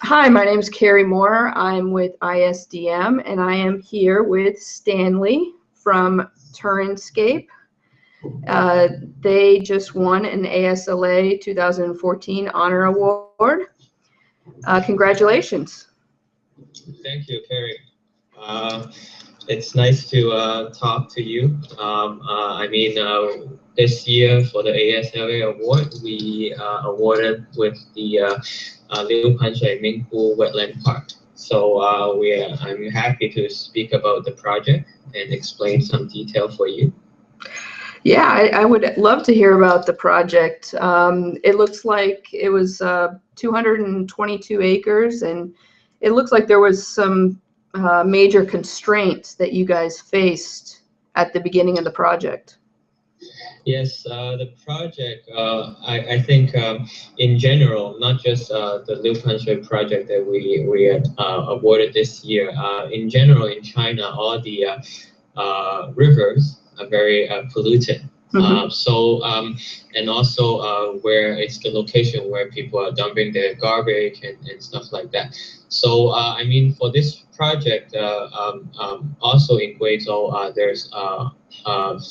Hi, my name is Carrie Moore. I'm with ISDM, and I am here with Stanley from Turnscape. They just won an ASLA 2014 Honor Award. Congratulations. Thank you, Carrie. It's nice to talk to you. This year for the ASLA award, we awarded with the Liu Panshui Minghu Wetland Park. So I'm happy to speak about the project and explain some detail for you. Yeah, I would love to hear about the project. It looks like it was 222 acres, and it looks like there was some major constraints that you guys faced at the beginning of the project. Yes, the project, I think in general, not just the Liu Panshui project that we had awarded this year, in general in China, all the rivers are very polluted. And also where it's the location where people are dumping their garbage and stuff like that. So for this project, also in Guizhou, there's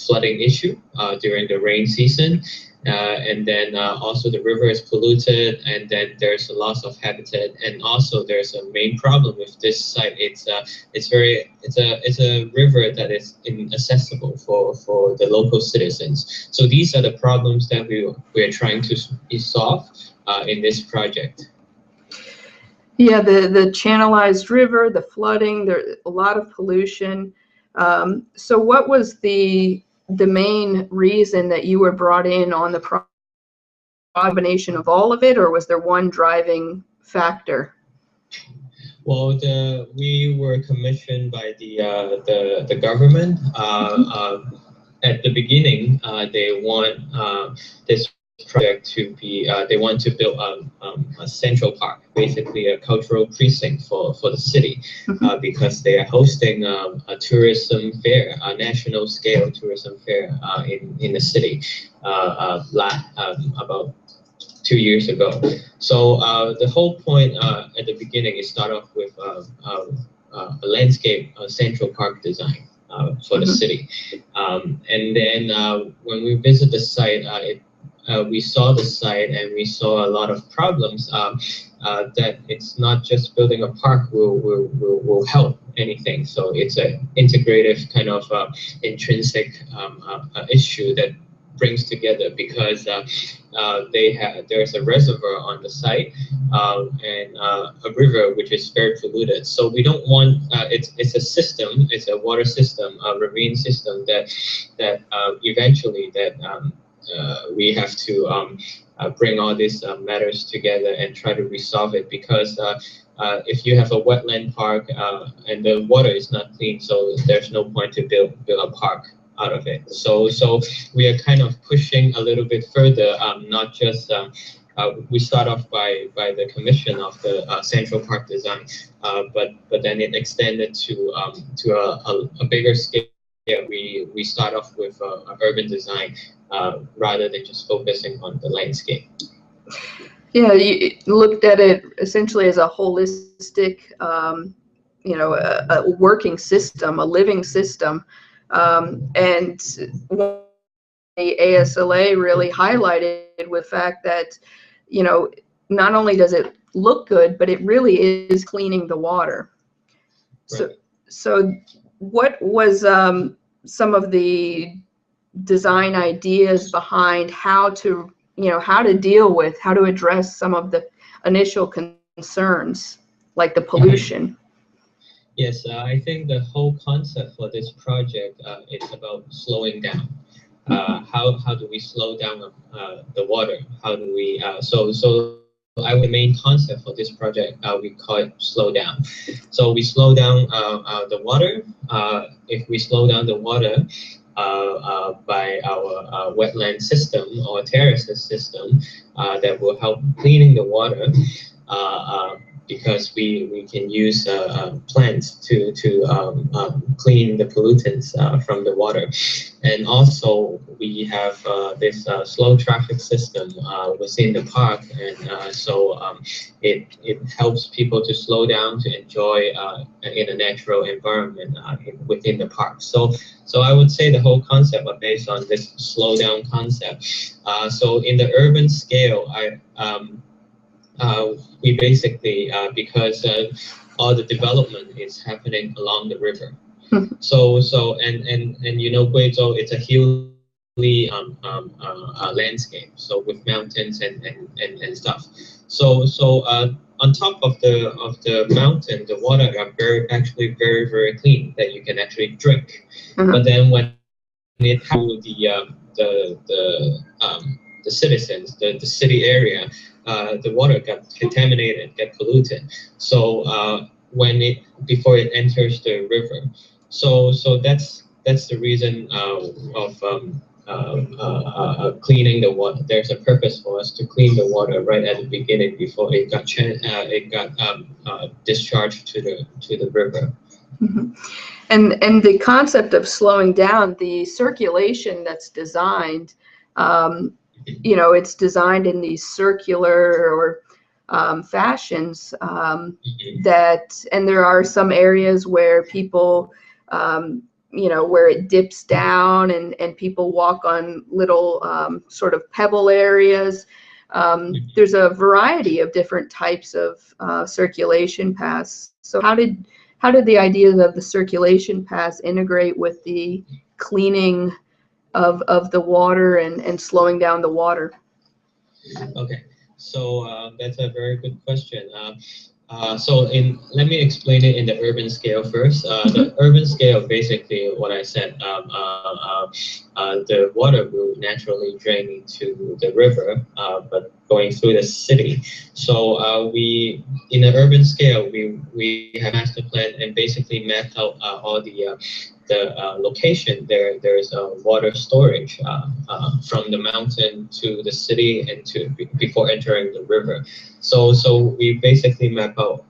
flooding issue during the rain season, and then also the river is polluted, and then there's a loss of habitat, and also there's a main problem with this site. It's a river that is inaccessible for the local citizens. So these are the problems that we're trying to solve in this project. Yeah, the channelized river, the flooding, there's a lot of pollution. So what was the main reason that you were brought in on the combination of all of it, or was there one driving factor? Well, we were commissioned by the government. At the beginning, they want this project to be, they want to build a central park, basically a cultural precinct for the city, because they are hosting a tourism fair, a national scale tourism fair in the city about 2 years ago. So the whole point at the beginning is start off with a landscape central park design for the city. And then when we visit the site, we saw the site and we saw a lot of problems that it's not just building a park will help anything. So it's an integrative kind of intrinsic issue that brings together, because there's a reservoir on the site and a river which is very polluted. So we don't want it's a system, it's a water system, a ravine system that eventually we have to bring all these matters together and try to resolve it, because if you have a wetland park and the water is not clean, so there's no point to build a park out of it. So we are kind of pushing a little bit further, not just we start off by the commission of the central park design, but then it extended to a bigger scale. Yeah, we start off with urban design rather than just focusing on the landscape. Yeah, you looked at it essentially as a holistic, a working system, a living system. And the ASLA really highlighted with the fact that, not only does it look good, but it really is cleaning the water. Right. So what was some of the design ideas behind how to address some of the initial concerns, like the pollution? Yes, I think the whole concept for this project is about slowing down. How do we slow down the water? How do we so the main concept for this project, we call it slow down. So we slow down the water. If we slow down the water by our wetland system or terraces system that will help cleaning the water, because we can use plants to clean the pollutants from the water. And also we have this slow traffic system within the park, and it helps people to slow down to enjoy in a natural environment within the park. So I would say the whole concept are based on this slow down concept. So in the urban scale, we basically, because all the development is happening along the river. And you know, Guizhou, it's a hilly landscape, so with mountains and stuff. So on top of the mountain, the water are actually very clean that you can actually drink. But then when it to the citizens, the city area, the water got contaminated, get polluted. So before it enters the river, so that's the reason of cleaning the water. There's a purpose for us to clean the water right at the beginning before it got discharged to the river. And the concept of slowing down the circulation that's designed, you know, it's designed in these circular or fashions that, and there are some areas where people, you know, where it dips down and people walk on little sort of pebble areas. There's a variety of different types of circulation paths. So how did the ideas of the circulation paths integrate with the cleaning of the water and slowing down the water? Okay, so that's a very good question. Let me explain it in the urban scale first. The urban scale, basically what I said, the water will naturally drain into the river, but going through the city. So in the urban scale, we have master plan and basically mapped out all the location. There's a water storage from the mountain to the city and before entering the river. So we basically map out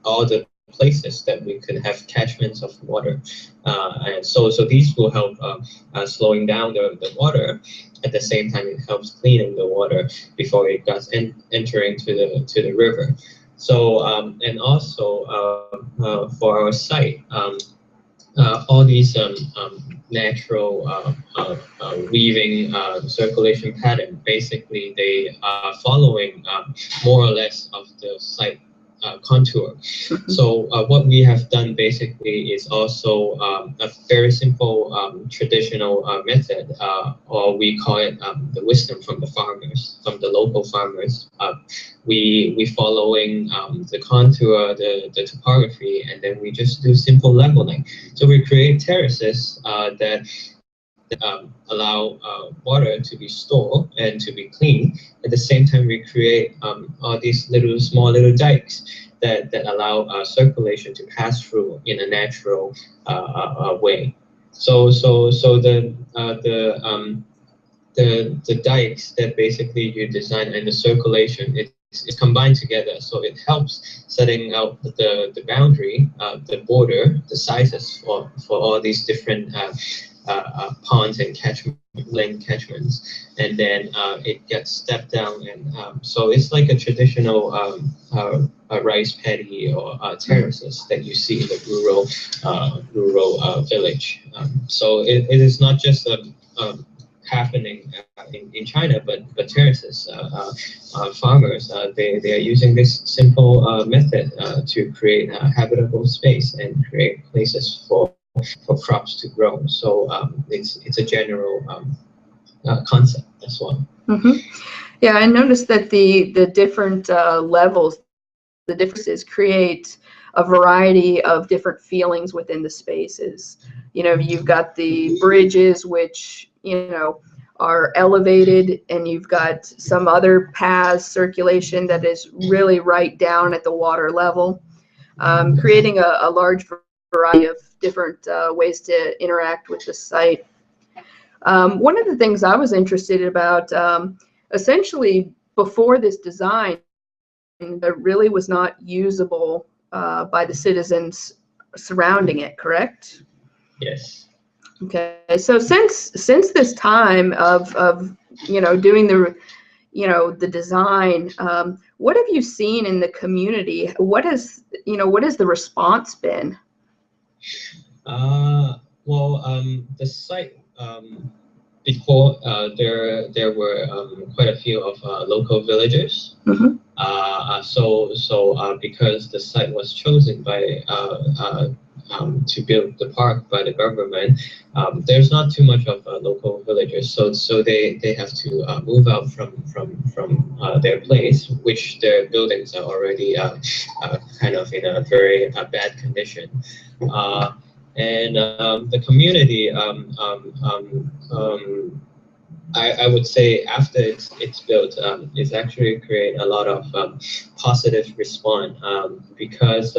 all the places that we could have catchments of water, and so these will help slowing down the water. At the same time, it helps cleaning the water before it gets entering to the river. So and also for our site, all these natural weaving circulation pattern, basically they are following more or less of the site contour. So what we have done basically is also a very simple traditional method, or we call it the wisdom from the farmers, from the local farmers. We following the contour, the topography, and then we just do simple leveling. So we create terraces that allow water to be stored and to be clean. At the same time, we create all these small little dikes that allow circulation to pass through in a natural way. So the dikes that basically you design and the circulation, it's combined together, so it helps setting out the boundary, the border, the sizes for all these different ponds and catchments, and then it gets stepped down, and so it's like a traditional rice paddy or terraces that you see in the rural village. So it is not just happening in China, but terraces, farmers, they are using this simple method to create a habitable space and create places for crops to grow. So it's a general concept as well. Yeah, I noticed that the different levels, the differences create a variety of different feelings within the spaces. You know, you've got the bridges, which, you know, are elevated, and you've got some other paths, circulation that is really right down at the water level, creating a large variety of different ways to interact with the site. One of the things I was interested about, essentially before this design, that really was not usable by the citizens surrounding it, correct? Yes. Okay, so since this time of doing the design, what have you seen in the community? What has the response been? Well, the site before there were quite a few of local villagers. Mm-hmm. So because the site was chosen by to build the park by the government, there's not too much of local villagers. So they have to move out from their place, which their buildings are already kind of in a very bad condition. And the community, I would say after it's built, it's actually create a lot of positive response because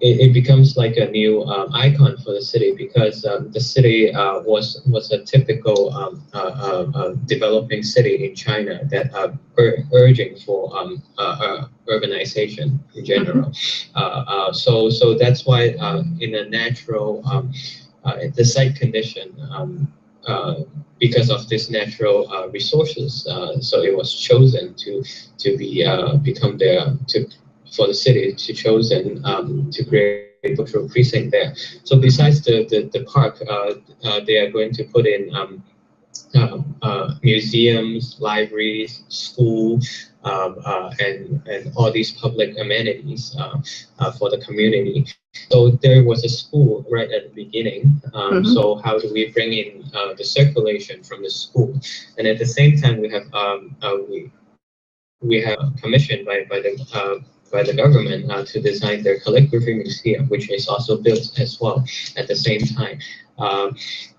it becomes like a new icon for the city, because the city was a typical developing city in China that urging for urbanization in general. So that's why in a natural the site condition, because of this natural resources, so it was chosen to be become there for the city to chosen to create a cultural precinct there. So besides the park, they are going to put in museums, libraries, school, and all these public amenities for the community. So there was a school right at the beginning. So how do we bring in the circulation from the school? And at the same time, we have commissioned by the government to design their calligraphy museum, which is also built as well at the same time.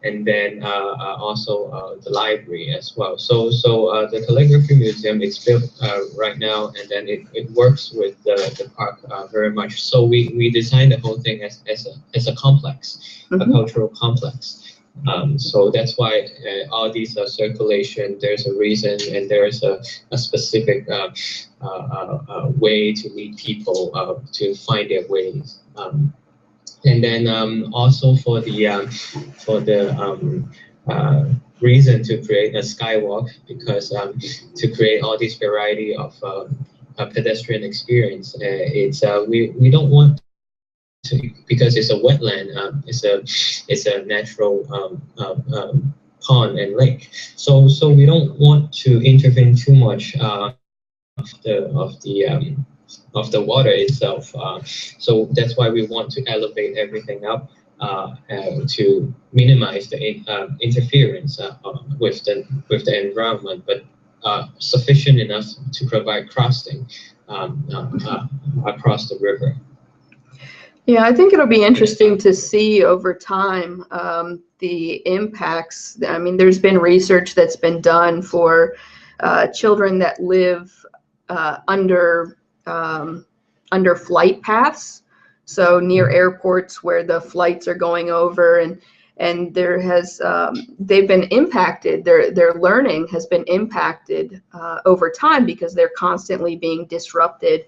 And then also the library as well. So the calligraphy museum is built right now, and then it works with the park very much. So we designed the whole thing as a complex, a cultural complex. So that's why all these circulation, there's a reason, and there's a specific way to meet people to find their ways. And then also for the reason to create a skywalk, because to create all this variety of pedestrian experience, it's we don't want to, because it's a wetland, it's a natural pond and lake. So we don't want to intervene too much of the water itself. So that's why we want to elevate everything up to minimize the interference with the environment, but sufficient enough to provide crossing across the river. Yeah, I think it'll be interesting to see over time the impacts. I mean, there's been research that's been done for children that live under flight paths, so near airports where the flights are going over, and there has they've been impacted. Their learning has been impacted over time because they're constantly being disrupted.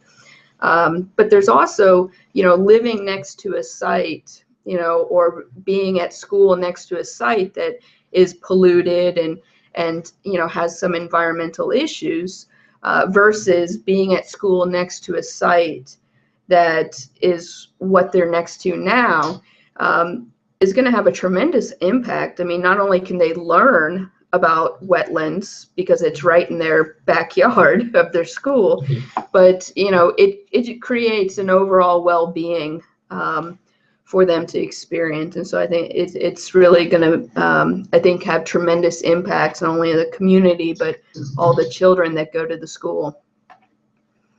But there's also, living next to a site, or being at school next to a site that is polluted and has some environmental issues, versus being at school next to a site that is what they're next to now, is going to have a tremendous impact. I mean, not only can they learn about wetlands because it's right in their backyard of their school, but it creates an overall well-being for them to experience. And so I think it's really going to I think have tremendous impacts not only on the community but all the children that go to the school.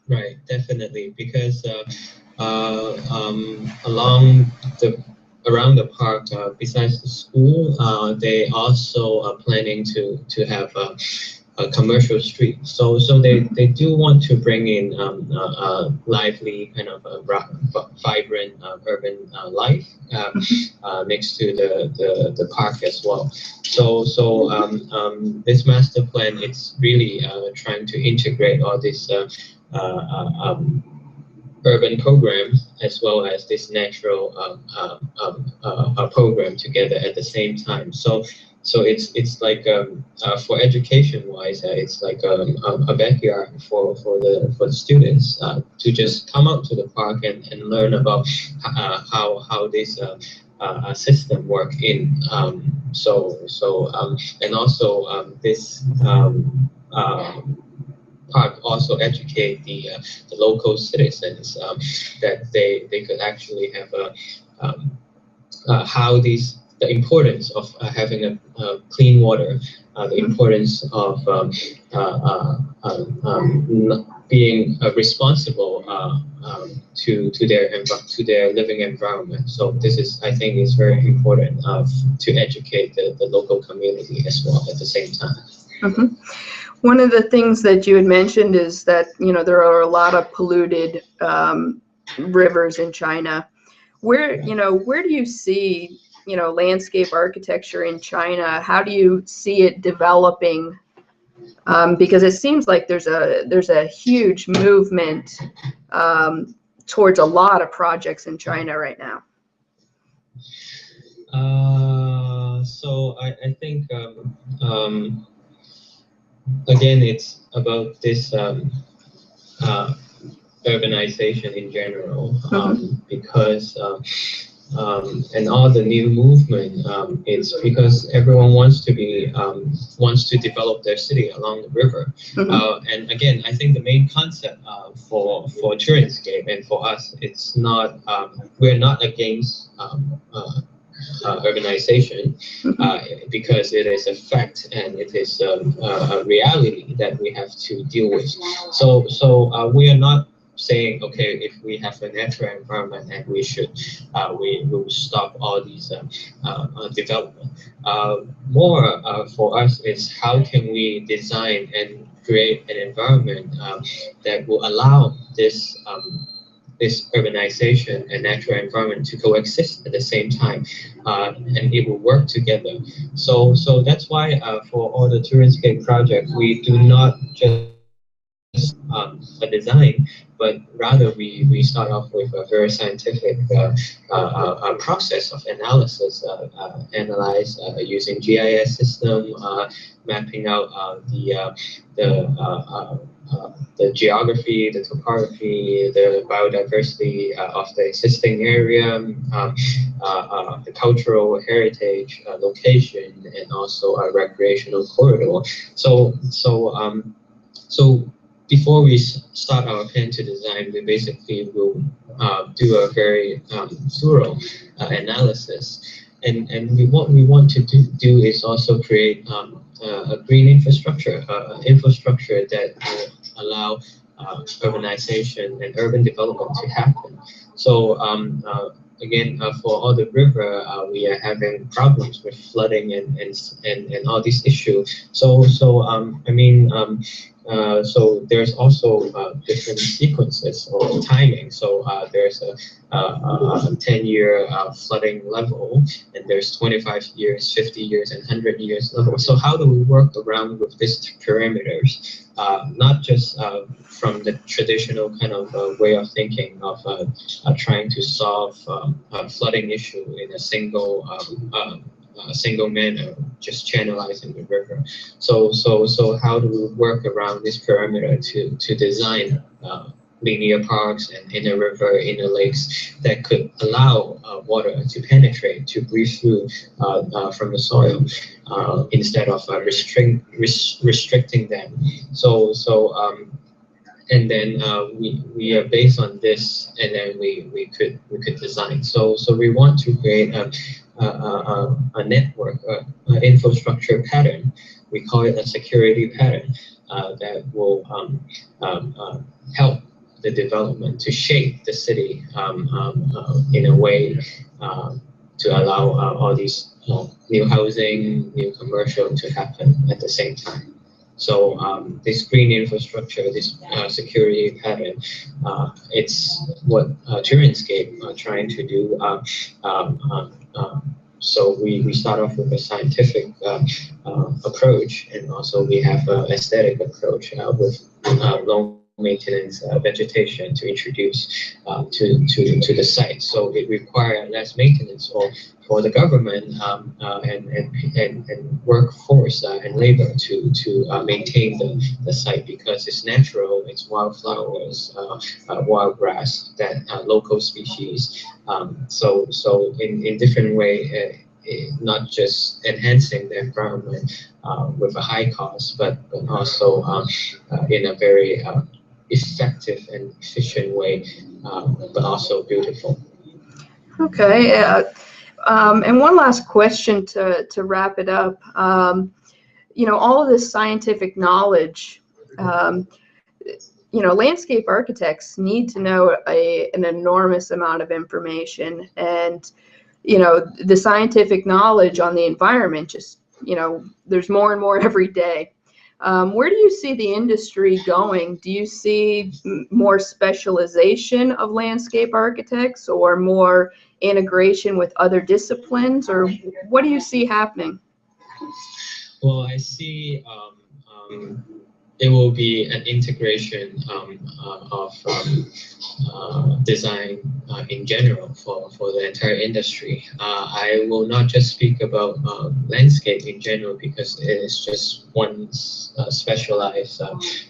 Right, definitely, because around the park, besides the school, they also are planning to have a commercial street. So they do want to bring in lively kind of vibrant urban life next to the park as well. So this master plan, it's really trying to integrate all this urban programs as well as this natural program together at the same time. So it's like for education wise, it's like a backyard for the students to just come out to the park and learn about how this system work in. And also this park also educate the local citizens that they could actually have how the importance of having a clean water, the importance of being responsible to their living environment. So this is, I think, is very important to educate the local community as well at the same time. Mm-hmm. One of the things that you had mentioned is that, you know, there are a lot of polluted rivers in China. Where do you see, you know, landscape architecture in China? How do you see it developing? Because it seems like there's a huge movement towards a lot of projects in China right now. So I think again, it's about this urbanization in general, because and all the new movement, it's because everyone wants to develop their city along the river. And again, I think the main concept for Touriscape and for us, it's not we're not against urbanization, because it is a fact and it is a reality that we have to deal with. So we are not saying, okay, if we have a natural environment and we will stop all these development. More for us is how can we design and create an environment that will allow this urbanization and natural environment to coexist at the same time, and it will work together. So that's why for all the Touriscape projects, we do not just a design, but rather we start off with a very scientific process of analysis, analyze using GIS system, mapping out the geography, the topography, the biodiversity of the existing area, the cultural heritage location, and also a recreational corridor. So before we start our plan to design, we basically will do a very thorough analysis. And what we want to do is also create a green infrastructure, infrastructure that will allow urbanization and urban development to happen. So again, for all the river, we are having problems with flooding and all these issues. So I mean, so there's also different sequences or timing. So there's a 10-year flooding level, and there's 25 years, 50 years, and 100 years level. So how do we work around with these parameters? Not just from the traditional kind of way of thinking of trying to solve a flooding issue in a single manner, just channelizing the river. So how do we work around this parameter to design linear parks and inner river, inner lakes that could allow water to penetrate, to breathe through from the soil, instead of restricting them. And then we are based on this, and then we could design. So we want to create a network, infrastructure pattern. We call it a security pattern that will help the development to shape the city in a way to allow all these new housing, new commercial to happen at the same time. So this green infrastructure, this security pattern, it's what Turnscape are trying to do. So we start off with a scientific approach, and also we have an aesthetic approach with low maintenance vegetation to introduce to the site. So it requires less maintenance for the government and workforce and labor to maintain the site, because it's natural, it's wildflowers, wild grass, that local species. So in different way, not just enhancing the environment with a high cost, but also in a very effective and efficient way, but also beautiful. Okay. And one last question to wrap it up. All of this scientific knowledge, landscape architects need to know an enormous amount of information, and the scientific knowledge on the environment just, there's more and more every day. Where do you see the industry going? Do you see more specialization of landscape architects, or more integration with other disciplines, or what do you see happening? Well, I see it will be an integration of design in general for the entire industry. I will not just speak about landscape in general, because it is just one specialized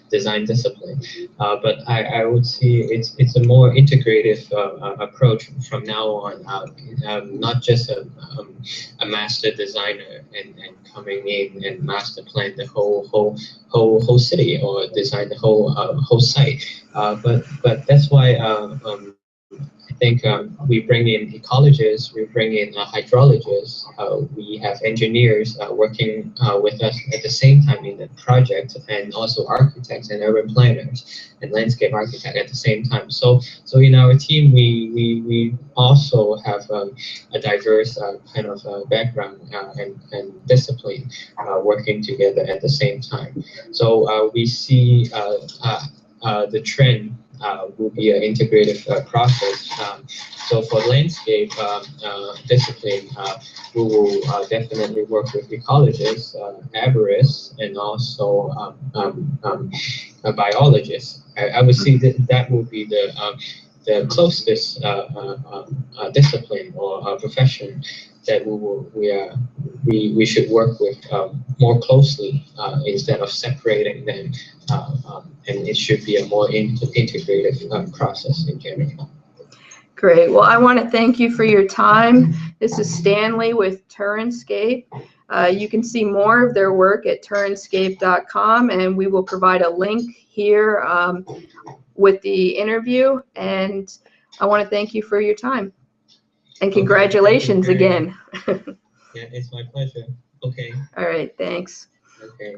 design discipline. But I would see it's a more integrative approach from now on. Not just a master designer and coming in and master plan the whole city, or design the whole site. But that's why I think we bring in ecologists, we bring in hydrologists, we have engineers working with us at the same time in the project, and also architects and urban planners and landscape architects at the same time. So in our team, we also have a diverse kind of background and discipline working together at the same time. So we see the trend will be an integrative process. So for landscape discipline, we will definitely work with ecologists, arborists, and also biologists. I would say that will be the closest discipline or profession that we should work with more closely instead of separating them, and it should be a more integrative process in general. Great. Well, I want to thank you for your time. This is Stanley with Turnscape. You can see more of their work at turnscape.com, and we will provide a link here with the interview. And I want to thank you for your time. And congratulations again. Yeah, it's my pleasure. Okay. All right, thanks. Okay.